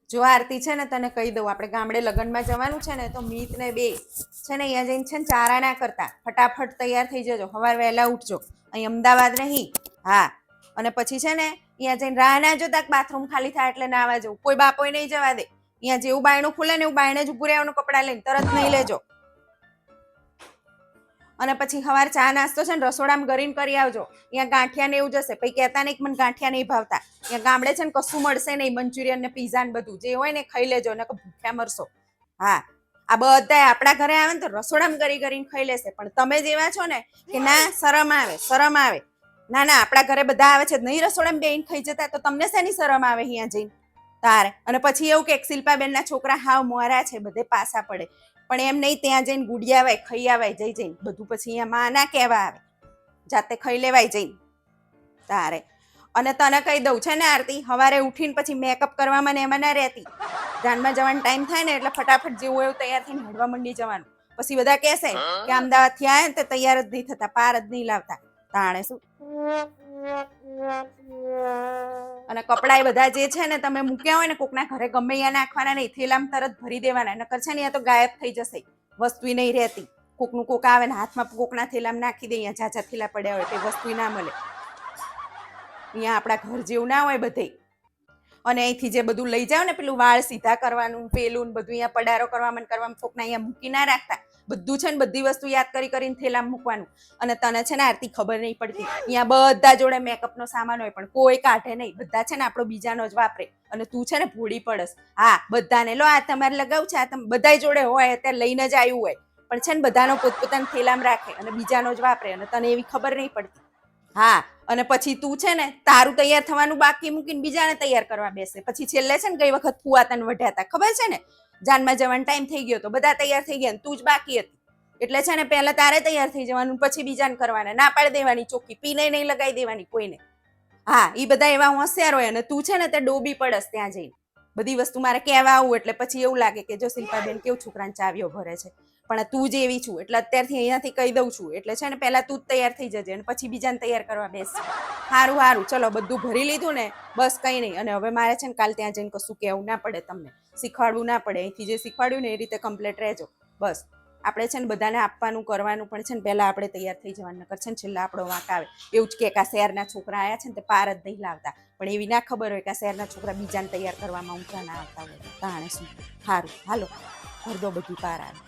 જો આરતી છે ને તને કહી દઉં, આપણે ગામડે લગ્નમાં જવાનું છે ને તો મીત ને બે છે ને અહીંયા જઈને છે ને ચારા ના કરતા, ફટાફટ તૈયાર થઈ જજો, સવાર વહેલા ઉઠજો. અહીં અમદાવાદ નહીં. હા, અને પછી છે ને અહીંયા જઈને રાહ ના જોતા બાથરૂમ ખાલી થાય એટલે નાવા જવું. કોઈ બાપોય નહીં જવા દે. અહીંયા જેવું બાયણું ખુલે ને એવું બાયણે જ ઉભું રહેવાનું, કપડાં લઈને તરત નહીં લેજો. અને પછી સવાર ચા નાસ્તો છે ને રસોડામાં ગરીને કરી આવજો. અહીંયા ગાંઠિયા ને એવું જશે, પછી કહેતા નહીં કે મને ગાંઠિયા નહીં ભાવતા. અહીંયા ગામડે છે ને કશું મળશે નહીં, મંચુરિયન ને પીઝા ને બધું જે હોય ને ખાઈ લેજો, ને ભૂખ્યા મરશો. હા, આ બધા આપણા ઘરે આવે ને તો રસોડામાં કરીને ખાઈ લેશે. પણ તમે જેવા છો ને કે ના શરમ આવે, શરમ આવે. ના ના, આપણા ઘરે બધા આવે છે નહીં રસોડામાં બેહીને ખાઈ જતા, તો તમને શેની શરમ આવે અહીંયા જઈને તારે? અને પછી એવું કે શિલ્પાબેન ના છોકરા હાવ મોરા છે, બધે પાસા પડે. પણ એમ નહીં, ત્યાં જઈને ગુડિયા આવાય, ખાઈ આવાય જઈને બધું. પછી અહીંયા માં ના કહેવા આવે, જાતે ખાઈ લેવાય જઈને તારે. અને તને કહી દઉં છે ને આરતી, સવારે ઉઠીને પછી મેકઅપ કરવામાં ને એમાં ના રહેતી. જાનમાં જવાનો ટાઈમ થાય ને એટલે ફટાફટ જેવું એવું તૈયાર થઈને હળવા મંડી જવાનું. પછી બધા કહેશે કે અમદાવાદથી આવ્યા ને તે તૈયાર જ નહીં થતા, પાર જ નહીં લાવતા. તાણે શું. અને કપડા એ બધા જે છે ને તમે મૂક્યા હોય ને કોકના ઘરે ગમે અહીંયા નાખવાના નહીં, થેલામાં તરત ભરી દેવાના. નકર છે ને અહીંયા તો ગાયબ થઈ જશે, વસ્તુ નહીં રહેતી. કોકનું કોક આવે ને હાથમાં કોકના થેલામાં નાખી દે, અહીંયા ઝાઝા થેલા પડ્યા હોય તે વસ્તુ ના મળે. અહીંયા આપણા ઘર જેવું ના હોય બધે. અને અહીંથી જે બધું લઈ જાવ ને પેલું વાળ સીધા કરવાનું પેલું બધું અહીંયા પડારો કરવામાં કોકના અહીંયા મૂકી ના રાખતા. બધું છે ને બધી વસ્તુ યાદ કરીને થેલામાં મૂકવાનું. અને તને છે ને આરતી ખબર નહીં પડતી, અહીંયા બધા જોડે મેકઅપનો સામાન હોય પણ કોઈ કાઢે નહીં, બધા છે ને આપણો બીજાનો જ વાપરે. અને તું છે ને ભૂડી પડસ. હા, બધાને લો આ તમારે લગાવું છે, આ તમે બધા જોડે હોય અત્યારે લઈને જ આવ્યું હોય, પણ છે ને બધાનો પોતપોતાના થેલામાં રાખે અને બીજાનો જ વાપરે. અને તને એવી ખબર નહીં પડતી. હા, અને પછી તું છે ને તારું તૈયાર થવાનું બાકી મૂકીને બીજાને તૈયાર કરવા બેસે. પછી છેલ્લે છે ને ગઈ વખત ફુવા તને વઢ્યા હતા ખબર છે ને, જાનમાં જવાનો ટાઈમ થઈ ગયો તો બધા તૈયાર થઈ ગયા, તું જ બાકી હતી. એટલે છે ને પહેલા તારે તૈયાર થઈ જવાનું, પછી બીજાને કરવાના. ના પાડી દેવાની ચોખ્ખી, પીને નહીં લગાવી દેવાની કોઈને. હા, એ બધા એવા હોશિયાર હોય. અને તું છે ને તે ડોબી પડસ ત્યાં જઈને. બધી વસ્તુ મારે કહેવા આવું એટલે પછી એવું લાગે કે જો શિલ્પાબેન કેવું છોકરાને ચાવીઓ ભરે છે. પણ તું જ એવી છું એટલે અત્યારથી અહીંયાથી કહી દઉં છું. એટલે છે ને પહેલા તું જ તૈયાર થઈ જજે અને પછી બીજાને તૈયાર કરવા બેસ. સારું સારું, ચલો બધું ભરી લીધું ને, બસ કંઈ નહીં. અને હવે મારે છે ને કાલ ત્યાં જઈને કશું કહેવું ના પડે, તમને શીખવાડવું ના પડે. અહીંથી જે શીખવાડ્યું ને એ રીતે કમ્પ્લીટ રહેજો. બસ આપણે છે ને બધાને આપવાનું કરવાનું, પણ છે ને પહેલાં આપણે તૈયાર થઈ જવાનું. નકર છે ને છેલ્લા આપણો વાંક આવે. એવું જ કે આ શહેરના છોકરા આવ્યા છે ને તે પાર જ નહીં લાવતા. પણ એવી ના ખબર હોય કે આ શહેરના છોકરા બીજાને તૈયાર કરવામાં ઊંચા ના આવતા હોય. તાણે શું. સારું, હાલો ભર દો બધું પાર આવે.